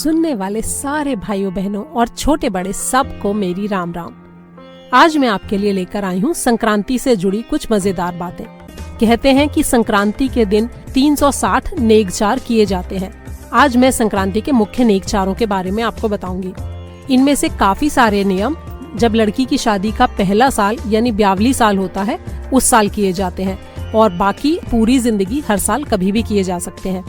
सुनने वाले सारे भाइयों बहनों और छोटे बड़े सबको मेरी राम राम। आज मैं आपके लिए लेकर आई हूँ संक्रांति से जुड़ी कुछ मजेदार बातें। कहते हैं कि संक्रांति के दिन 360 नेकचार किए जाते हैं। आज मैं संक्रांति के मुख्य नेकचारों के बारे में आपको बताऊंगी। इनमें से काफी सारे नियम जब लड़की की शादी का पहला साल यानी ब्यावली साल होता है उस साल किए जाते हैं, और बाकी पूरी जिंदगी हर साल कभी भी किए जा सकते हैं।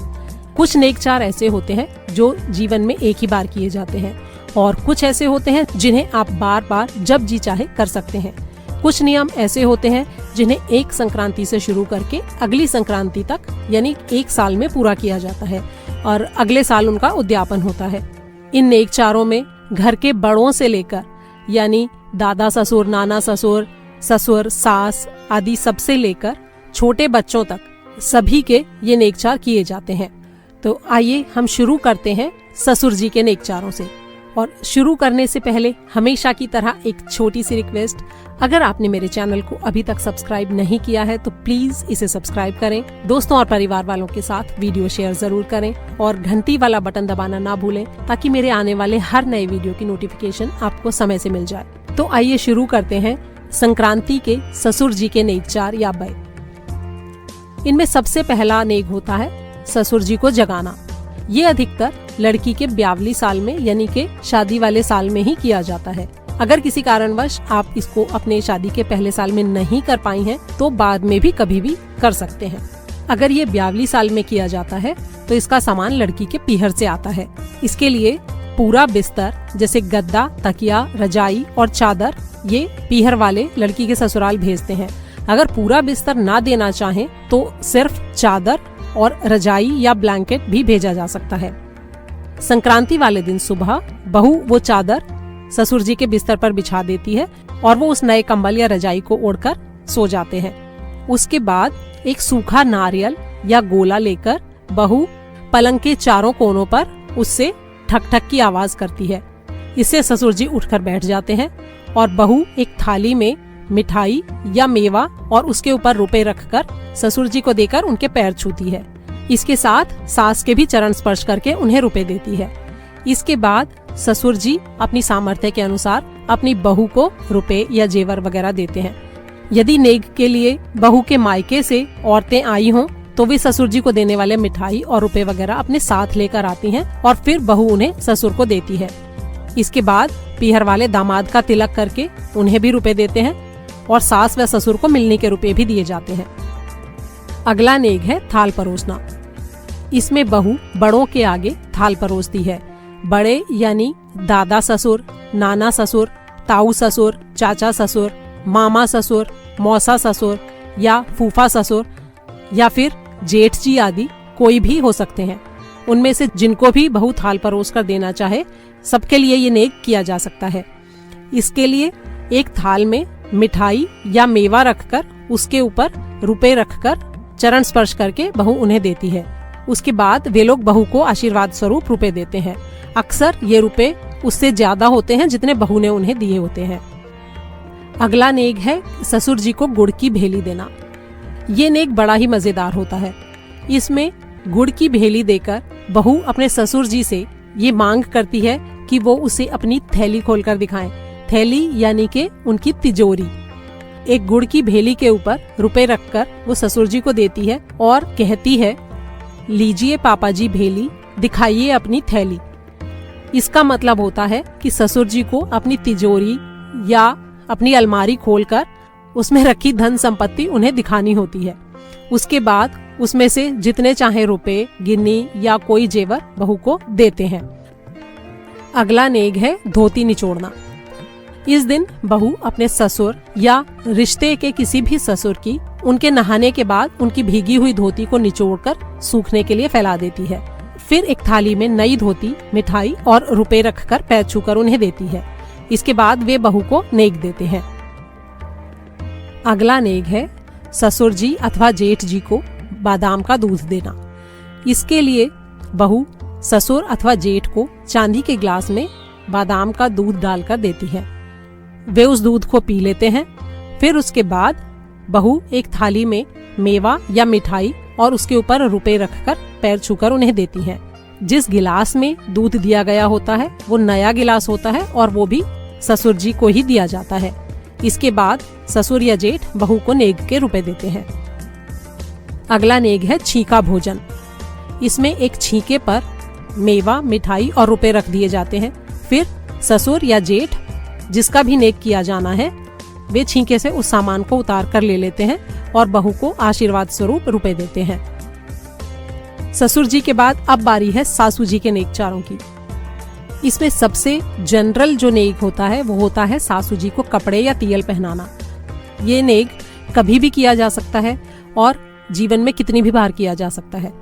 कुछ नेकचार ऐसे होते हैं जो जीवन में एक ही बार किए जाते हैं, और कुछ ऐसे होते हैं जिन्हें आप बार बार जब जी चाहे कर सकते हैं। कुछ नियम ऐसे होते हैं जिन्हें एक संक्रांति से शुरू करके अगली संक्रांति तक यानी एक साल में पूरा किया जाता है, और अगले साल उनका उद्यापन होता है। इन नेकचारों में घर के बड़ों से लेकर यानी दादा ससुर, नाना ससुर, ससुर, सास आदि सबसे लेकर छोटे बच्चों तक सभी के ये नेकचार किए जाते हैं। तो आइए हम शुरू करते हैं ससुर जी के नेकचारों से। और शुरू करने से पहले हमेशा की तरह एक छोटी सी रिक्वेस्ट, अगर आपने मेरे चैनल को अभी तक सब्सक्राइब नहीं किया है तो प्लीज इसे सब्सक्राइब करें। दोस्तों और परिवार वालों के साथ वीडियो शेयर जरूर करें और घंटी वाला बटन दबाना ना भूलें, ताकि मेरे आने वाले हर नए वीडियो की नोटिफिकेशन आपको समय से मिल जाए। तो आइए शुरू करते हैं संक्रांति के ससुर जी के नेकचार या बय। इनमें सबसे पहला नेक होता है ससुर जी को जगाना। ये अधिकतर लड़की के ब्यावली साल में यानी के शादी वाले साल में ही किया जाता है। अगर किसी कारणवश आप इसको अपने शादी के पहले साल में नहीं कर पाई हैं तो बाद में भी कभी भी कर सकते हैं। अगर ये ब्यावली साल में किया जाता है तो इसका सामान लड़की के पीहर से आता है। इसके लिए पूरा बिस्तर जैसे गद्दा, तकिया, रजाई और चादर ये पीहर वाले लड़की के ससुराल भेजते हैं। अगर पूरा बिस्तर ना देना चाहें तो सिर्फ चादर और रजाई या ब्लैंकेट भी भेजा जा सकता है। संक्रांति वाले दिन सुबह बहू वो चादर ससुर जी के बिस्तर पर बिछा देती है और वो उस नए कंबल या रजाई को ओढ़कर सो जाते हैं। उसके बाद एक सूखा नारियल या गोला लेकर बहू पलंग के चारों कोनों पर उससे ठक ठक की आवाज करती है। इससे ससुर जी उठकर बैठ जाते हैं और बहू एक थाली में मिठाई या मेवा और उसके ऊपर रुपए रखकर ससुर जी को देकर उनके पैर छूती है। इसके साथ सास के भी चरण स्पर्श करके उन्हें रुपए देती है। इसके बाद ससुर जी अपनी सामर्थ्य के अनुसार अपनी बहू को रुपए या जेवर वगैरह देते हैं। यदि नेक के लिए बहू के मायके से औरतें आई हों तो वे ससुर जी को देने वाले मिठाई और रुपए वगैरह अपने साथ लेकर आती हैं और फिर बहू उन्हें ससुर को देती है। इसके बाद पीहर वाले दामाद का तिलक करके उन्हें भी रुपए देते हैं और सास व ससुर को मिलने के रुपए भी दिए जाते हैं। अगला नेक है थाल परोसना। इसमें बहू बड़ों के आगे थाल परोसती है। बड़े यानी दादा ससुर, नाना ससुर, ताऊ ससुर, चाचा ससुर, मामा ससुर, मौसा ससुर या फूफा ससुर या फिर जेठ जी आदि कोई भी हो सकते हैं। उनमें से जिनको भी बहू थाल परोस कर देना चाहे सबके लिए ये नेक किया जा सकता है। इसके लिए एक थाल में मिठाई या मेवा रखकर उसके ऊपर रुपए रखकर चरण स्पर्श करके बहू उन्हें देती है। उसके बाद वे लोग बहू को आशीर्वाद स्वरूप रुपए देते हैं। अक्सर ये रुपए उससे ज्यादा होते हैं जितने बहू ने उन्हें दिए होते हैं। अगला नेक है ससुर जी को गुड़ की भेली देना। ये नेक बड़ा ही मजेदार होता है। इसमें गुड़ की भेली देकर बहू अपने ससुर जी से ये मांग करती है कि वो उसे अपनी थैली खोलकर दिखाएं। थैली यानी के उनकी तिजोरी। एक गुड़ की भेली के ऊपर रुपए रखकर वो ससुर जी को देती है और कहती है, लीजिए पापा जी भेली, दिखाइए अपनी थैली। इसका मतलब होता है कि ससुर जी को अपनी तिजोरी या अपनी अलमारी खोलकर उसमें रखी धन संपत्ति उन्हें दिखानी होती है। उसके बाद उसमें से जितने चाहे रुपए, गिन्नी या कोई जेवर बहू को देते हैं। अगला नेक है धोती निचोड़ना। इस दिन बहू अपने ससुर या रिश्ते के किसी भी ससुर की उनके नहाने के बाद उनकी भीगी हुई धोती को निचोड़कर सूखने के लिए फैला देती है। फिर एक थाली में नई धोती, मिठाई और रुपए रखकर पैर छूकर उन्हें देती है। इसके बाद वे बहू को नेक देते हैं। अगला नेक है ससुर जी अथवा जेठ जी को बादाम का दूध देना। इसके लिए बहू ससुर अथवा जेठ को चांदी के ग्लास में बादाम का दूध डालकर देती है। वे उस दूध को पी लेते हैं। फिर उसके बाद बहू एक थाली में मेवा या मिठाई और उसके ऊपर रुपए रखकर पैर छूकर उन्हें देती है। जिस गिलास में दूध दिया गया होता है वो नया गिलास होता है और वो भी ससुर जी को ही दिया जाता है। इसके बाद ससुर या जेठ बहू को नेग के रुपए देते हैं। अगला नेग है छीका भोजन। इसमें एक छीके पर मेवा, मिठाई और रुपए रख दिए जाते हैं। फिर ससुर या जेठ जिसका भी नेग किया जाना है वे छीके से उस सामान को उतार कर ले लेते हैं और बहू को आशीर्वाद स्वरूप रुपए देते हैं। ससुर जी के बाद अब बारी है सासू जी के नेगचारों की। इसमें सबसे जनरल जो नेग होता है वो होता है सासू जी को कपड़े या तियल पहनाना। ये नेग कभी भी किया जा सकता है और जीवन में कितनी भी बार किया जा सकता है।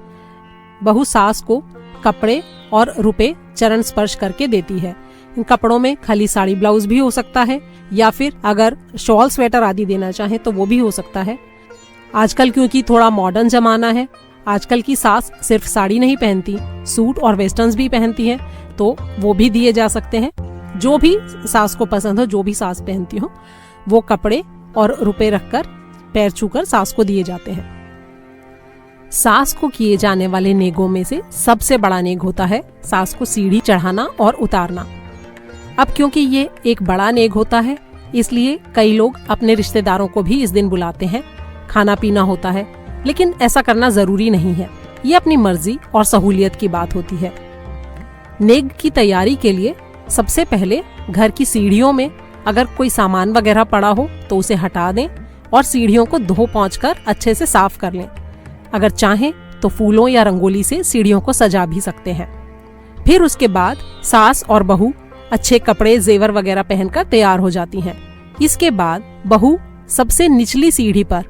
बहू सास को कपड़े और रुपए चरण स्पर्श करके देती है। इन कपड़ों में खाली साड़ी ब्लाउज भी हो सकता है या फिर अगर शॉल स्वेटर आदि देना चाहे तो वो भी हो सकता है। आजकल क्योंकि थोड़ा मॉडर्न जमाना है, आजकल की सास सिर्फ साड़ी नहीं पहनती, सूट और वेस्टर्न्स भी पहनती हैं, तो वो भी दिए जा सकते हैं। जो भी सास को पसंद हो, जो भी सास पहनती हो, वो कपड़े और रुपए रखकर पैर छूकर सास को दिए जाते हैं। सास को किए जाने वाले नेगों में से सबसे बड़ा नेग होता है सास को सीढ़ी चढ़ाना और उतारना। अब क्योंकि ये एक बड़ा नेग होता है इसलिए कई लोग अपने रिश्तेदारों को भी इस दिन बुलाते हैं, खाना पीना होता है, लेकिन ऐसा करना जरूरी नहीं है। ये अपनी मर्जी और सहूलियत की बात होती है। नेग की तैयारी के लिए सबसे पहले घर की सीढ़ियों में अगर कोई सामान वगैरह पड़ा हो तो उसे हटा दें और सीढ़ियों को धो पोंछ कर अच्छे से साफ कर लें। अगर चाहें तो फूलों या रंगोली से सीढ़ियों को सजा भी सकते हैं। फिर उसके बाद सास और बहू अच्छे कपड़े, जेवर वगैरह पहनकर तैयार हो जाती हैं। इसके बाद बहू सबसे निचली सीढ़ी पर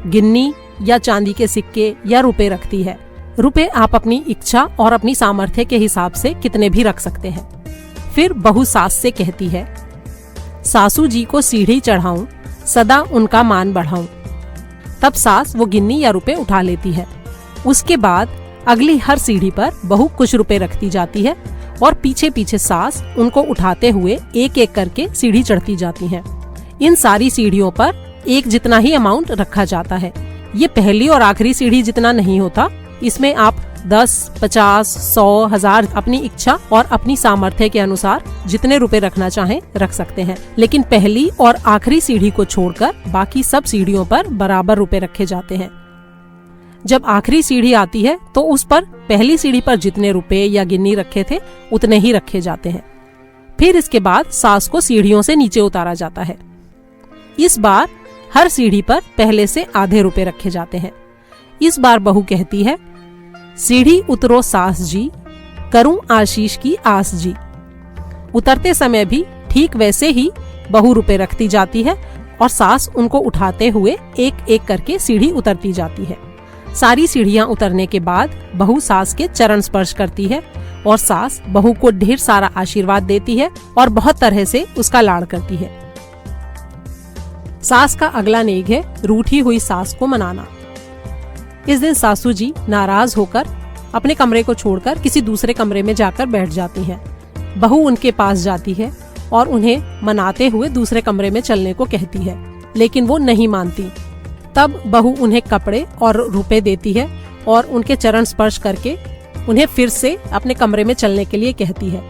गिन्नी या चांदी के सिक्के या रुपए रखती है। रुपए आप अपनी इच्छा और अपनी सामर्थ्य के हिसाब से कितने भी रख सकते हैं। फिर बहू सास से कहती है, सासू जी को सीढ़ी चढ़ाऊं, सदा उनका मान बढ़ाऊं। तब सास वो गिन्नी या रुपए उठा लेती है। उसके बाद अगली हर सीढ़ी पर बहू कुछ रुपए रखती जाती है और पीछे पीछे सास उनको उठाते हुए एक एक करके सीढ़ी चढ़ती जाती हैं। इन सारी सीढ़ियों पर एक जितना ही अमाउंट रखा जाता है। ये पहली और आखिरी सीढ़ी जितना नहीं होता। इसमें आप 10, 50, 100, 1000 अपनी इच्छा और अपनी सामर्थ्य के अनुसार जितने रुपए रखना चाहें रख सकते हैं। लेकिन पहली और आखिरी सीढ़ी को छोड़कर बाकी सब सीढ़ियों पर बराबर रुपए रखे जाते हैं। जब आखिरी सीढ़ी आती है तो उस पर पहली सीढ़ी पर जितने रुपए या गिन्नी रखे थे उतने ही रखे जाते हैं। फिर इसके बाद सास को सीढ़ियों से नीचे उतारा जाता है। इस बार हर सीढ़ी पर पहले से आधे रुपए रखे जाते हैं। इस बार बहू कहती है, सीढ़ी उतरो सास जी, करूं आशीष की आस जी। उतरते समय भी ठीक वैसे ही बहू रुपए रखती जाती है और सास उनको उठाते हुए एक एक करके सीढ़ी उतरती जाती है। सारी सीढ़ियां उतरने के बाद बहू सास के चरण स्पर्श करती है और सास बहू को ढेर सारा आशीर्वाद देती है और बहुत तरह से उसका लाड़ करती है। सास का अगला नेग है रूठी हुई सास को मनाना। इस दिन सासू जी नाराज होकर अपने कमरे को छोड़कर किसी दूसरे कमरे में जाकर बैठ जाती हैं। बहू उनके पास जाती है और उन्हें मनाते हुए दूसरे कमरे में चलने को कहती है, लेकिन वो नहीं मानती। तब बहू उन्हें कपड़े और रुपए देती है और उनके चरण स्पर्श करके उन्हें फिर से अपने कमरे में चलने के लिए कहती है।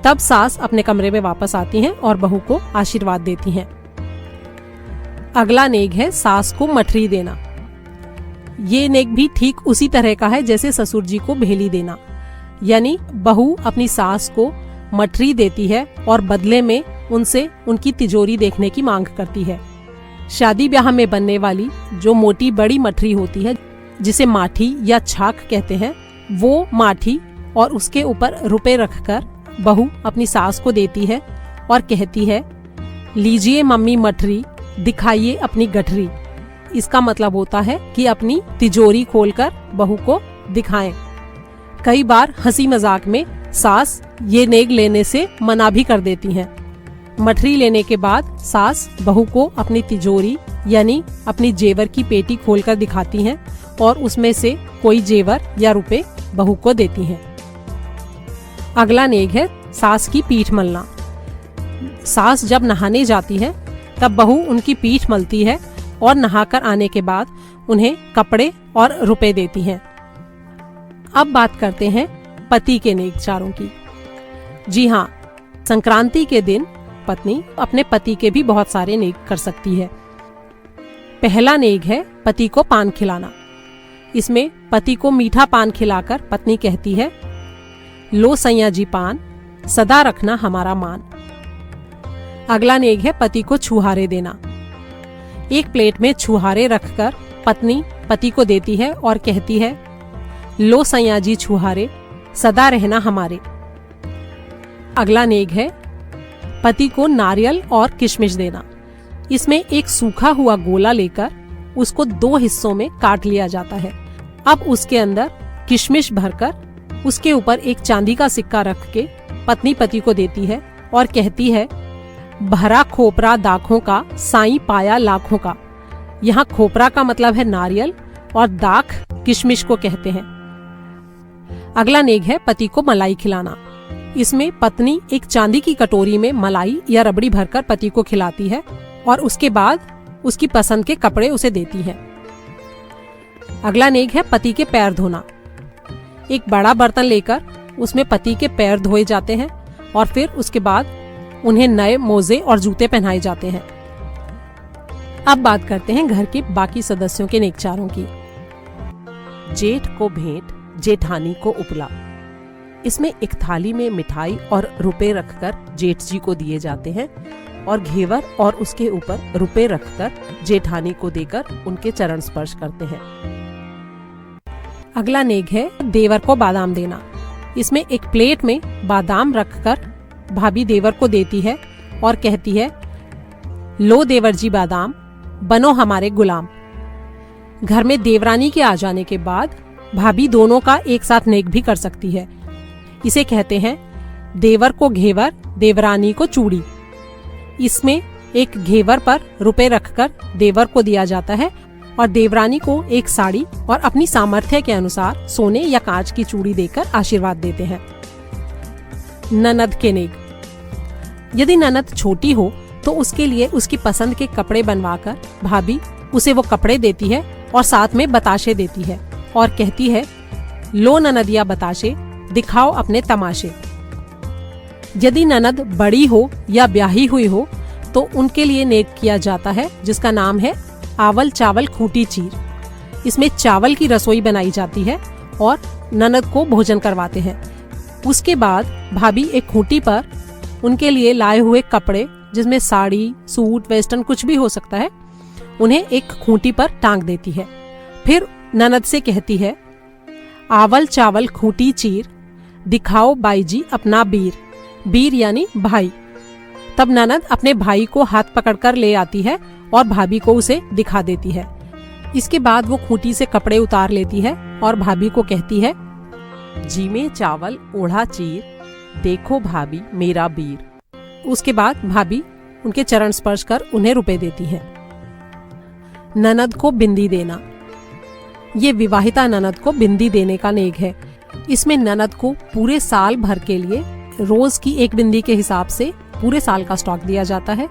तब सास अपने कमरे में वापस आती हैं और बहू को आशीर्वाद देती हैं। अगला नेग है सास को मठरी देना। ये नेग भी ठीक उसी तरह का है जैसे ससुर जी को भेली देना, यानी बहू अपनी सास को मठरी देती है और बदले में उनसे उनकी तिजोरी देखने की मांग करती है। शादी ब्याह में बनने वाली जो मोटी बड़ी मठरी होती है, जिसे माठी या छाक कहते हैं, वो माठी और उसके ऊपर रुपए रखकर बहू अपनी सास को देती है और कहती है, लीजिए मम्मी मठरी, दिखाइए अपनी गठरी। इसका मतलब होता है कि अपनी तिजोरी खोलकर बहू को दिखाएं। कई बार हंसी मजाक में सास ये नेग लेने से मना भी कर देती हैं। मठरी लेने के बाद सास बहू को अपनी तिजोरी यानी अपनी जेवर की पेटी खोलकर दिखाती हैं और उसमें से कोई जेवर या रुपए बहू को देती हैं। अगला नेग है सास की पीठ मलना। सास जब नहाने जाती है तब बहू उनकी पीठ मलती है और नहाकर आने के बाद उन्हें कपड़े और रुपए देती हैं। अब बात करते हैं पति के नेक चारों की। जी हाँ, संक्रांति के दिन पत्नी अपने पति के भी बहुत सारे नेक कर सकती है। पहला नेक है पति को पान खिलाना। इसमें पति को मीठा पान खिलाकर पत्नी कहती है, लो सैया जी पान, सदा रखना हमारा मान। अगला नेक है पति को छुहारे देना। एक प्लेट में छुहारे रखकर पत्नी पति को देती है और कहती है, लो सैया जी छुहारे, सदा रहना हमारे। अगला नेक है पति को नारियल और किशमिश देना। इसमें एक सूखा हुआ गोला लेकर उसको 2 हिस्सों में काट लिया जाता है। अब उसके अंदर किशमिश भरकर उसके ऊपर एक चांदी का सिक्का रख के पत्नी पति को देती है और कहती है, भरा खोपरा दाखों का, साईं पाया लाखों का। यहाँ खोपरा का मतलब है नारियल और दाख किशमिश को कहते हैं। अगला नेक है पति को मलाई खिलाना। इसमें पत्नी एक चांदी की कटोरी में मलाई या रबड़ी भरकर पति को खिलाती है और उसके बाद उसकी पसंद के कपड़े उसे देती है। अगला नेक है पति के पैर धोना। एक बड़ा बर्तन लेकर उसमें पति के पैर धोए जाते हैं और फिर उसके बाद उन्हें नए मोजे और जूते पहनाए जाते हैं। अब बात करते हैं घर के बाकी सदस्यों के नेकचारों की। जेठ को भेंट, जेठानी को उपला। इसमें एक थाली में मिठाई और रुपए रखकर जेठ जी को दिए जाते हैं और घेवर और उसके ऊपर रुपए रखकर जेठानी को देकर उनके चरण स्पर्श करते हैं। अगला नेक है देवर को बादाम देना। इसमें एक प्लेट में बादाम रखकर भाभी देवर को देती है और कहती है, लो देवर जी बादाम, बनो हमारे गुलाम। घर में देवरानी के आ जाने के बाद भाभी दोनों का एक साथ नेक भी कर सकती है। इसे कहते हैं देवर को घेवर, देवरानी को चूड़ी। इसमें एक घेवर पर रुपए रखकर देवर को दिया जाता है और देवरानी को एक साड़ी और अपनी सामर्थ्य के अनुसार सोने या कांच की चूड़ी देकर आशीर्वाद देते हैं। ननद के नेक। यदि ननद छोटी हो तो उसके लिए उसकी पसंद के कपड़े बनवाकर भाभी उसे वो कपड़े देती है और साथ में बताशे देती है और कहती है, लो ननदिया बताशे, दिखाओ अपने तमाशे। यदि ननद बड़ी हो या ब्याही हुई हो तो उनके लिए नेक किया जाता है जिसका नाम है आवल चावल खूंटी चीर। इसमें चावल की रसोई बनाई जाती है और ननद को भोजन करवाते हैं। उसके बाद भाभी एक खूंटी पर उनके लिए लाए हुए कपड़े, जिसमें साड़ी, सूट, वेस्टर्न कुछ भी हो सकता है, उन्हें एक खूंटी पर टांग देती है। फिर ननद से कहती है, आवल चावल खूंटी चीर, दिखाओ बाई जी अपना बीर। बीर यानी भाई। तब ननद अपने भाई को हाथ पकड़कर ले आती है और भाभी को उसे दिखा देती है। इसके बाद वो खूंटी से कपड़े उतार लेती है और भाभी को कहती है, जी में चावल ओढ़ा चीर, देखो भाभी मेरा बीर। उसके बाद भाभी उनके चरण स्पर्श कर उन्हें रुपए देती है। ननद को बिंदी देना। ये विवाहिता ननद को बिंदी देने का नेक है। इसमें ननद को पूरे साल भर के लिए रोज की एक बिंदी के हिसाब से पूरे साल का स्टॉक दिया जाता है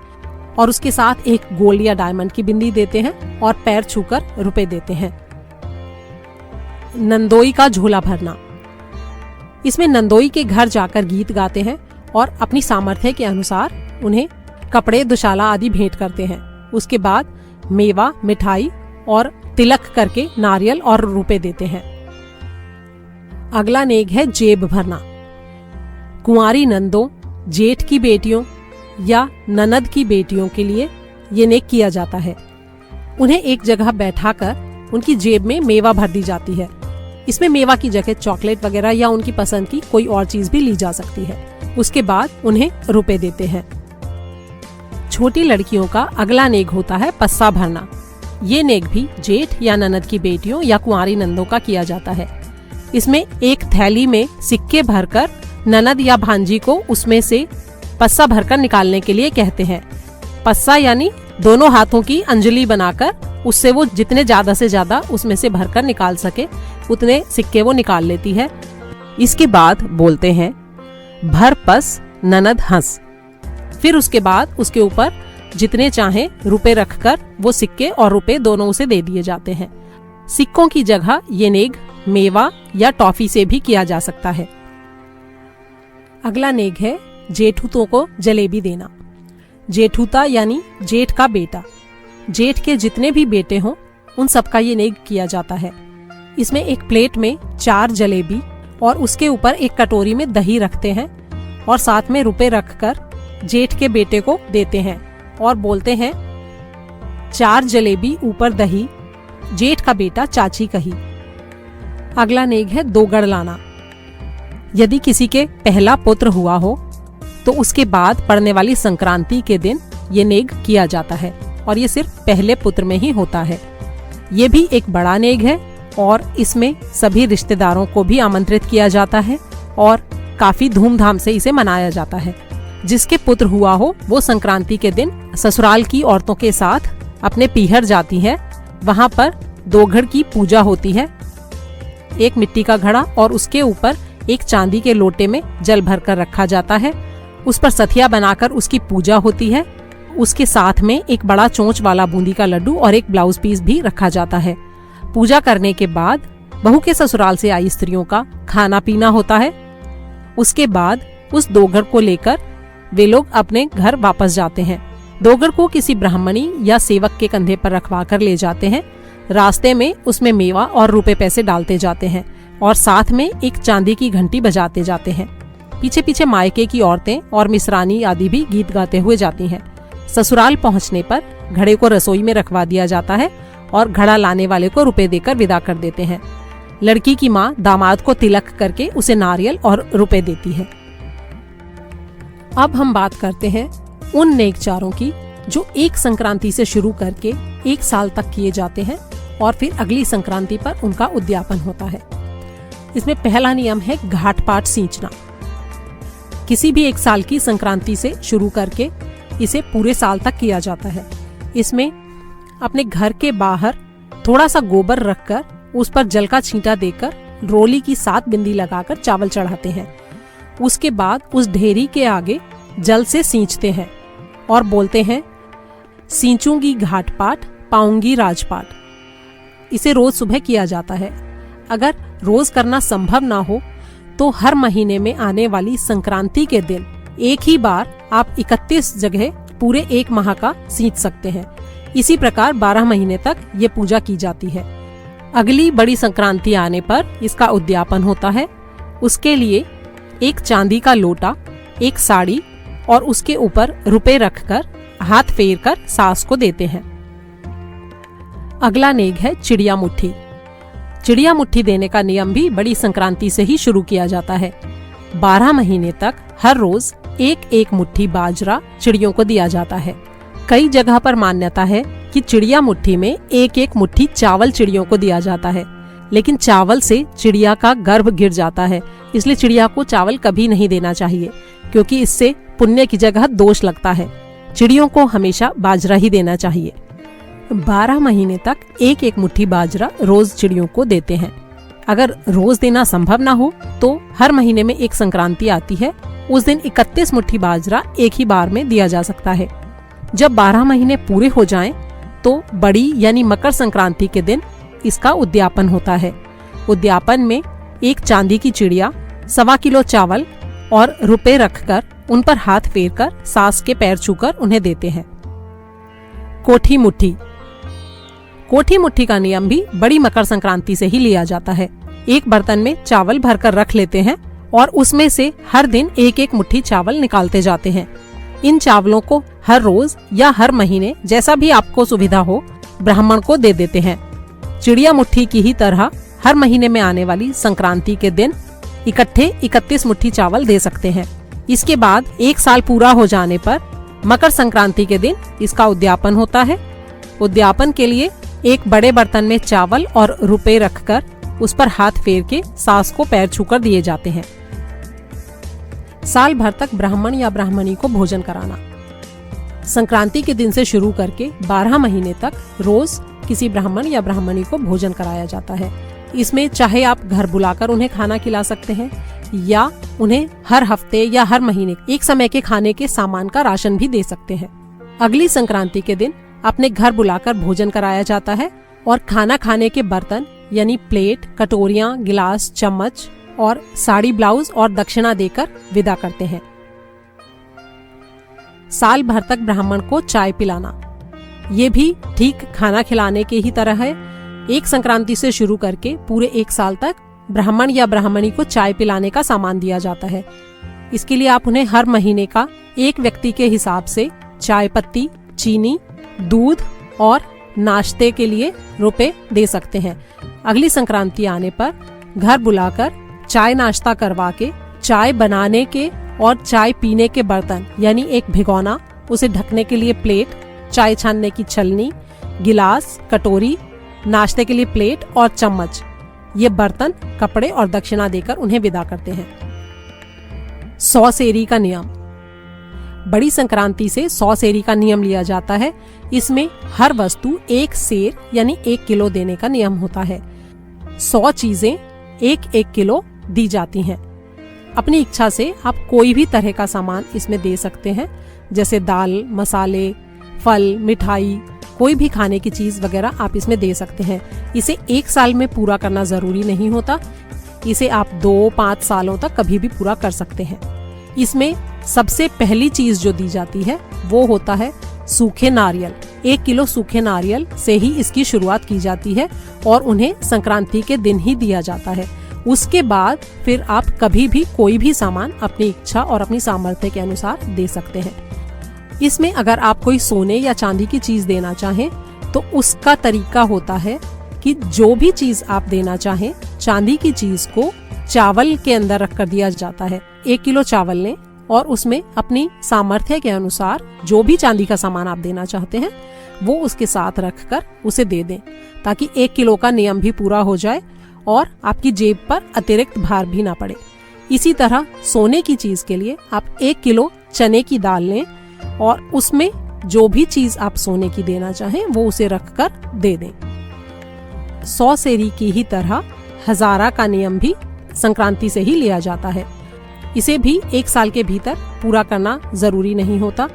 और उसके साथ एक गोल्ड या डायमंड की बिंदी देते हैं और पैर छूकर रुपए देते हैं। नंदोई का झोला भरना। इसमें नंदोई के घर जाकर गीत गाते हैं और अपनी सामर्थ्य के अनुसार उन्हें कपड़े, दुशाला आदि भेंट करते हैं। उसके बाद मेवा, मिठाई और तिलक करके नारियल और रुपए देते हैं। अगला नेक है जेब भरना। कुंवारी नंदों, जेठ की बेटियों या ननद की बेटियों के लिए ये नेक किया जाता है। उन्हें एक जगह बैठाकर उनकी जेब में मेवा भर दी जाती है। इसमें मेवा की जगह चॉकलेट वगैरह या उनकी पसंद की कोई और चीज भी ली जा सकती है। उसके बाद उन्हें रुपए देते हैं। छोटी लड़कियों का अगला नेक होता है पस्सा भरना। ये नेक भी जेठ या ननद की बेटियों या कुंवारी नंदों का किया जाता है। इसमें एक थैली में सिक्के भरकर ननद या भांजी को उसमें से पस्सा भरकर निकालने के लिए कहते हैं। पस्सा यानी दोनों हाथों की अंजलि बनाकर उससे वो जितने ज्यादा से ज्यादा उसमें से भरकर निकाल सके उतने सिक्के वो निकाल लेती है। इसके बाद बोलते हैं, भर पस ननद हंस। फिर उसके बाद उसके ऊपर जितने चाहे रुपए रखकर वो सिक्के और रुपए दोनों उसे दे दिए जाते हैं। सिक्कों की जगह ये नेक मेवा या टॉफी से भी किया जा सकता है। अगला नेग है जेठूतों को जलेबी देना। जेठूता यानी जेठ का बेटा। जेठ के जितने भी बेटे हों उन सबका ये नेग किया जाता है। इसमें एक प्लेट में 4 जलेबी और उसके ऊपर एक कटोरी में दही रखते हैं और साथ में रुपए रखकर जेठ के बेटे को देते हैं और बोलते हैं 4 जलेबी ऊपर दही, जेठ का बेटा चाची कही। अगला नेग है 2 गढ़ लाना। यदि किसी के पहला पुत्र हुआ हो तो उसके बाद पड़ने वाली संक्रांति के दिन ये नेग किया जाता है और ये सिर्फ पहले पुत्र में ही होता है। ये भी एक बड़ा नेग है और इसमें सभी रिश्तेदारों को भी आमंत्रित किया जाता है और काफी धूमधाम से इसे मनाया जाता है। जिसके पुत्र हुआ हो वो संक्रांति के दिन ससुराल की औरतों के साथ अपने पीहर जाती है। वहाँ पर 2 घड़ की पूजा होती है। एक मिट्टी का घड़ा और उसके ऊपर एक चांदी के लोटे में जल भरकर रखा जाता है। उस पर सथिया बनाकर उसकी पूजा होती है। उसके साथ में एक बड़ा चोंच वाला बूंदी का लड्डू और एक ब्लाउज पीस भी रखा जाता है। पूजा करने के बाद बहू के ससुराल से आई स्त्रियों का खाना पीना होता है। उसके बाद उस 2 घड़ को लेकर वे लोग अपने घर वापस जाते हैं। 2 घड़ को किसी ब्राह्मणी या सेवक के कंधे पर रखवा कर ले जाते हैं। रास्ते में उसमें मेवा और रुपए पैसे डालते जाते हैं और साथ में एक चांदी की घंटी बजाते जाते हैं। पीछे पीछे मायके की औरतें और मिसरानी आदि भी गीत गाते हुए जाती हैं। ससुराल पहुंचने पर घड़े को रसोई में रखवा दिया जाता है और घड़ा लाने वाले को रुपए देकर विदा कर देते हैं। लड़की की माँ दामाद को तिलक करके उसे नारियल और रुपए देती है। अब हम बात करते हैं उन नेक चारों की जो एक संक्रांति से शुरू करके 1 साल तक किए जाते हैं और फिर अगली संक्रांति पर उनका उद्यापन होता है। इसमें पहला नियम है घाट पाट सींचना। किसी भी 1 साल की संक्रांति से शुरू करके इसे पूरे साल तक किया जाता है। इसमें अपने घर के बाहर थोड़ा सा गोबर रखकर उस पर जल का छींटा देकर रोली की 7 बिंदी लगाकर चावल चढ़ाते हैं। उसके बाद उस ढेरी के आगे जल से सींचते हैं और बोलते हैं सींचूंगी घाट पाट पाऊंगी राजपाट। इसे रोज सुबह किया जाता है। अगर रोज करना संभव ना हो तो हर महीने में आने वाली संक्रांति के दिन एक ही बार आप 31 जगह पूरे 1 माह का सींच सकते हैं। इसी प्रकार 12 महीने तक ये पूजा की जाती है। अगली बड़ी संक्रांति आने पर इसका उद्यापन होता है। उसके लिए एक चांदी का लोटा, एक साड़ी और उसके ऊपर रुपए रखकर हाथ फेर कर सास को देते हैं। अगला नेग है चिड़िया मुट्ठी। चिड़िया मुट्ठी देने का नियम भी बड़ी संक्रांति से ही शुरू किया जाता है। 12 महीने तक हर रोज 1-1 मुट्ठी बाजरा चिड़ियों को दिया जाता है। कई जगह पर मान्यता है कि चिड़िया मुट्ठी में 1-1 मुट्ठी चावल चिड़ियों को दिया जाता है, लेकिन चावल से चिड़िया का गर्भ गिर जाता है, इसलिए चिड़िया को चावल कभी नहीं देना चाहिए क्योंकि इससे पुण्य की जगह दोष लगता है। चिड़ियों को हमेशा बाजरा ही देना चाहिए। 12 महीने तक 1-1 मुट्ठी बाजरा रोज चिड़ियों को देते हैं। अगर रोज देना संभव ना हो तो हर महीने में एक संक्रांति आती है, उस दिन 31 मुट्ठी बाजरा एक ही बार में दिया जा सकता है। जब 12 महीने पूरे हो जाएं, तो बड़ी यानी मकर संक्रांति के दिन इसका उद्यापन होता है। उद्यापन में एक चांदी की चिड़िया, 1.25 किलो चावल और रुपए रखकर उन पर हाथ फेरकर सास के पैर छूकर उन्हें देते हैं। कोठी मुट्ठी। कोठी मुट्ठी का नियम भी बड़ी मकर संक्रांति से ही लिया जाता है। एक बर्तन में चावल भरकर रख लेते हैं और उसमें से हर दिन 1-1 मुट्ठी चावल निकालते जाते हैं। इन चावलों को हर रोज या हर महीने जैसा भी आपको सुविधा हो ब्राह्मण को दे देते हैं। चिड़िया मुट्ठी की ही तरह हर महीने में आने वाली संक्रांति के दिन इकट्ठे 31 मुट्ठी चावल दे सकते हैं। इसके बाद 1 साल पूरा हो जाने पर मकर संक्रांति के दिन इसका उद्यापन होता है। उद्यापन के लिए एक बड़े बर्तन में चावल और रुपए रखकर उस पर हाथ फेर के सास को पैर छूकर दिए जाते हैं। साल भर तक ब्राह्मण या ब्राह्मणी को भोजन कराना। संक्रांति के दिन से शुरू करके 12 महीने तक रोज किसी ब्राह्मण या ब्राह्मणी को भोजन कराया जाता है। इसमें चाहे आप घर बुलाकर उन्हें खाना खिला सकते हैं या उन्हें हर हफ्ते या हर महीने एक समय के खाने के सामान का राशन भी दे सकते हैं। अगली संक्रांति के दिन अपने घर बुलाकर भोजन कराया जाता है और खाना खाने के बर्तन यानी प्लेट, कटोरियाँ, गिलास, चम्मच और साड़ी ब्लाउज और दक्षिणा देकर विदा करते हैं। साल भर तक ब्राह्मण को चाय पिलाना, ये भी ठीक खाना खिलाने के ही तरह है। एक संक्रांति से शुरू करके पूरे एक साल तक ब्राह्मण या ब्राह्मणी को चाय पिलाने का सामान दिया जाता है। इसके लिए आप उन्हें हर महीने का एक व्यक्ति के हिसाब से चाय पत्ती, चीनी, दूध और नाश्ते के लिए रुपए दे सकते हैं। अगली संक्रांति आने पर घर बुलाकर चाय नाश्ता करवा के चाय बनाने के और चाय पीने के बर्तन यानी एक भिगोना, उसे ढकने के लिए प्लेट, चाय छानने की छलनी, गिलास, कटोरी, नाश्ते के लिए प्लेट और चम्मच, ये बर्तन, कपड़े और दक्षिणा देकर उन्हें विदा करते हैं। 100 सेरी का नियम, बड़ी संक्रांति से 100 सेरी का नियम लिया जाता है। इसमें हर वस्तु 1 सेर यानी 1 किलो देने का नियम होता है। 100 चीजें 1-1 किलो दी जाती हैं। अपनी इच्छा से आप कोई भी तरह का सामान इसमें दे सकते हैं, जैसे दाल, मसाले, फल, मिठाई, कोई भी खाने की चीज वगैरह आप इसमें दे सकते हैं। इसे 1 साल में पूरा करना जरूरी नहीं होता, इसे आप 2-5 सालों तक कभी भी पूरा कर सकते हैं। इसमें सबसे पहली चीज जो दी जाती है वो होता है सूखे नारियल। 1 किलो सूखे नारियल से ही इसकी शुरुआत की जाती है और उन्हें संक्रांति के दिन ही दिया जाता है। उसके बाद फिर आप कभी भी कोई भी सामान अपनी इच्छा और अपनी सामर्थ्य के अनुसार दे सकते हैं। इसमें अगर आप कोई सोने या चांदी की चीज देना चाहें तो उसका तरीका होता है कि जो भी चीज आप देना चाहें, चांदी की चीज को चावल के अंदर रख कर दिया जाता है। 1 किलो चावल लें और उसमें अपनी सामर्थ्य के अनुसार जो भी चांदी का सामान आप देना चाहते हैं वो उसके साथ रखकर उसे दे दें, ताकि 1 किलो का नियम भी पूरा हो जाए और आपकी जेब पर अतिरिक्त भार भी ना पड़े। इसी तरह सोने की चीज के लिए आप 1 किलो चने की दाल लें और उसमें जो भी चीज आप सोने की देना चाहें वो उसे रखकर दे दें। 100 सेरी की ही तरह हजारा का नियम भी संक्रांति से ही लिया जाता है। इसे भी 1 साल के भीतर पूरा करना जरूरी नहीं होता।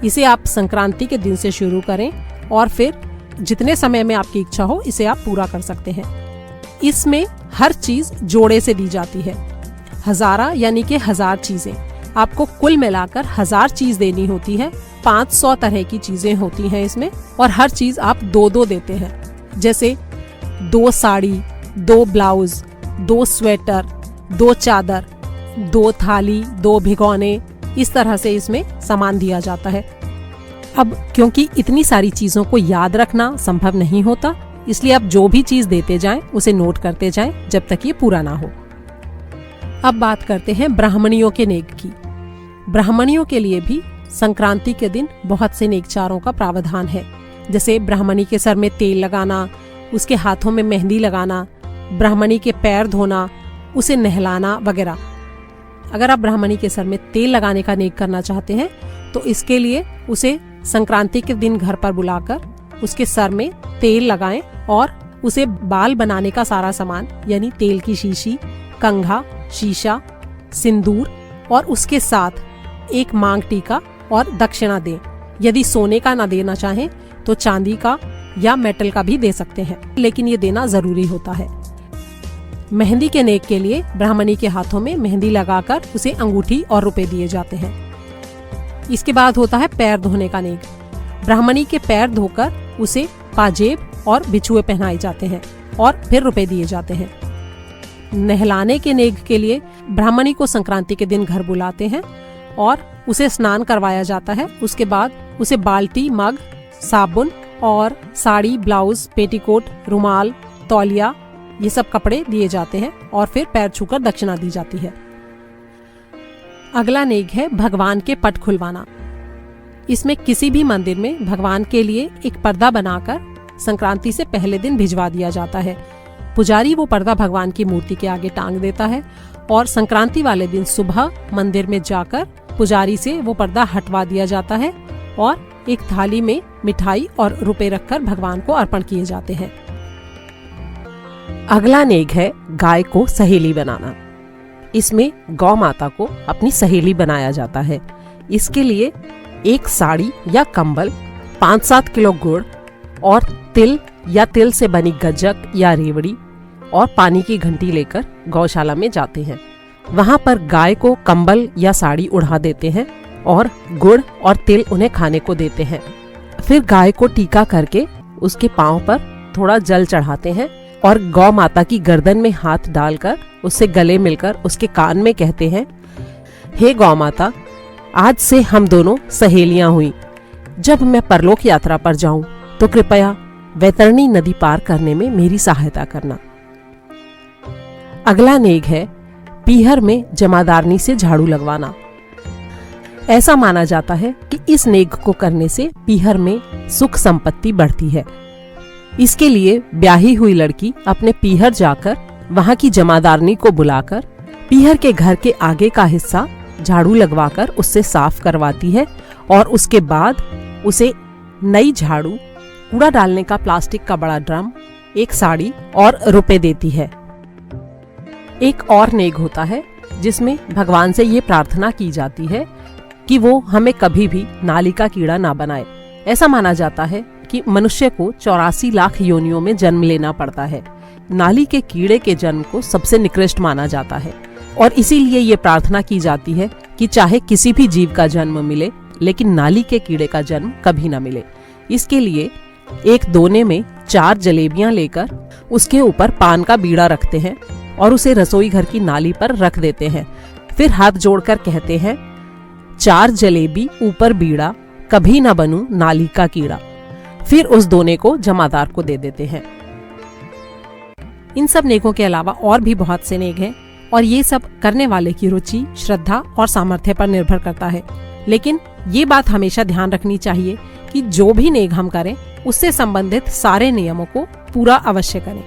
इसे आप संक्रांति के दिन से शुरू करें और फिर जितने समय में आपकी इच्छा हो इसे आप पूरा कर सकते हैं। इसमें हर चीज जोड़े से दी जाती है। हजारा यानी कि 1000 चीजें, आपको कुल मिलाकर 1000 चीज देनी होती है। 500 तरह की चीजें होती हैं इसमें और हर चीज आप 2-2 देते हैं, जैसे 2 साड़ी, 2 ब्लाउज, 2 स्वेटर, 2 चादर, 2 थाली, 2 भिगोने, इस तरह से इसमें सामान दिया जाता है। अब क्योंकि इतनी सारी चीजों को याद रखना संभव नहीं होता, इसलिए आप जो भी चीज देते जाएं उसे नोट करते जाएं जब तक ये पूरा ना हो। अब बात करते हैं ब्राह्मणियों के नेक की। ब्राह्मणियों के लिए भी संक्रांति के दिन बहुत से नेकचारों का प्रावधान है, जैसे ब्राह्मणी के सर में तेल लगाना, उसके हाथों में मेहंदी लगाना, ब्राह्मणी के पैर धोना, उसे नहलाना वगैरह। अगर आप ब्राह्मणी के सर में तेल लगाने का नेक करना चाहते हैं तो इसके लिए उसे संक्रांति के दिन घर पर बुलाकर उसके सर में तेल लगाएं और उसे बाल बनाने का सारा सामान यानी तेल की शीशी, कंघा, शीशा, सिंदूर और उसके साथ एक मांग टीका और दक्षिणा दें। यदि सोने का ना देना चाहें तो चांदी का या मेटल का भी दे सकते हैं, लेकिन ये देना जरूरी होता है। मेहंदी के नेक के लिए ब्राह्मणी के हाथों में मेहंदी लगाकर उसे अंगूठी और रुपए दिए जाते हैं। इसके बाद होता है पैर धोने का नेक। ब्राह्मणी के पैर धोकर उसे पाजेब और बिछुए पहनाए जाते हैं और फिर रुपए दिए जाते हैं। नहलाने के नेक के लिए ब्राह्मणी को संक्रांति के दिन घर बुलाते हैं और उसे स्नान करवाया जाता है। उसके बाद उसे बाल्टी, मग, साबुन और साड़ी, ब्लाउज, पेटीकोट, रुमाल, तौलिया, ये सब कपड़े दिए जाते हैं और फिर पैर छूकर दक्षिणा दी जाती है। अगला नेक है भगवान के पट खुलवाना। इसमें किसी भी मंदिर में भगवान के लिए एक पर्दा बनाकर संक्रांति से पहले दिन भिजवा दिया जाता है। पुजारी वो पर्दा भगवान की मूर्ति के आगे टांग देता है और संक्रांति वाले दिन सुबह मंदिर में जाकर पुजारी से वो पर्दा हटवा दिया जाता है और एक थाली में मिठाई और रुपए रखकर भगवान को अर्पण किए जाते हैं। अगला नेक है गाय को सहेली बनाना। इसमें गौ माता को अपनी सहेली बनाया जाता है। इसके लिए एक साड़ी या कंबल, 5-7 किलो गुड़ और तिल या तिल से बनी गज्जक या रेवड़ी, और पानी की घंटी लेकर गौशाला में जाते हैं। वहां पर गाय को कंबल या साड़ी उड़ा देते हैं और गुड़ और तिल उन्हें खाने को देते हैं। फिर गाय को टीका करके उसके पांव पर थोड़ा जल चढ़ाते हैं और गौ माता की गर्दन में हाथ डालकर उससे गले मिलकर उसके कान में कहते हैं, हे गौ माता, आज से हम दोनों सहेलियां हुई। जब मैं परलोक यात्रा पर जाऊं तो कृपया वैतरणी नदी पार करने में मेरी सहायता करना। अगला नेग है पीहर में जमादारनी से झाड़ू लगवाना। ऐसा माना जाता है कि इस नेग को करने से पीहर में सुख संपत्ति बढ़ती है। इसके लिए ब्याही हुई लड़की अपने पीहर जाकर वहां की जमादारनी को बुलाकर पीहर के घर के आगे का हिस्सा झाड़ू लगवाकर उससे साफ करवाती है और उसके बाद उसे नई झाड़ू, कूड़ा डालने का प्लास्टिक का बड़ा ड्रम, एक साड़ी और रुपए देती है। एक और नेग होता है जिसमें भगवान से ये प्रार्थना की जाती है कि वो हमें कभी भी नाली का कीड़ा ना बनाए। ऐसा माना जाता है कि मनुष्य को 84 लाख योनियों में जन्म लेना पड़ता है। नाली के कीड़े के जन्म को सबसे निकृष्ट माना जाता है और इसीलिए ये प्रार्थना की जाती है कि चाहे किसी भी जीव का जन्म मिले, लेकिन नाली के कीड़े का जन्म कभी न मिले। इसके लिए एक दोने में 4 जलेबियां लेकर उसके ऊपर पान का बीड़ा रखते हैं और उसे रसोई घर की नाली पर रख देते हैं। फिर हाथ जोड़कर कहते हैं, 4 जलेबी ऊपर बीड़ा, कभी न बनूं नाली का कीड़ा। फिर उस दोने को जमादार को दे देते हैं। इन सब नेगों के अलावा और भी बहुत से नेग हैं और ये सब करने वाले की रुचि, श्रद्धा और सामर्थ्य पर निर्भर करता है। लेकिन ये बात हमेशा ध्यान रखनी चाहिए कि जो भी नेग हम करें उससे संबंधित सारे नियमों को पूरा अवश्य करें।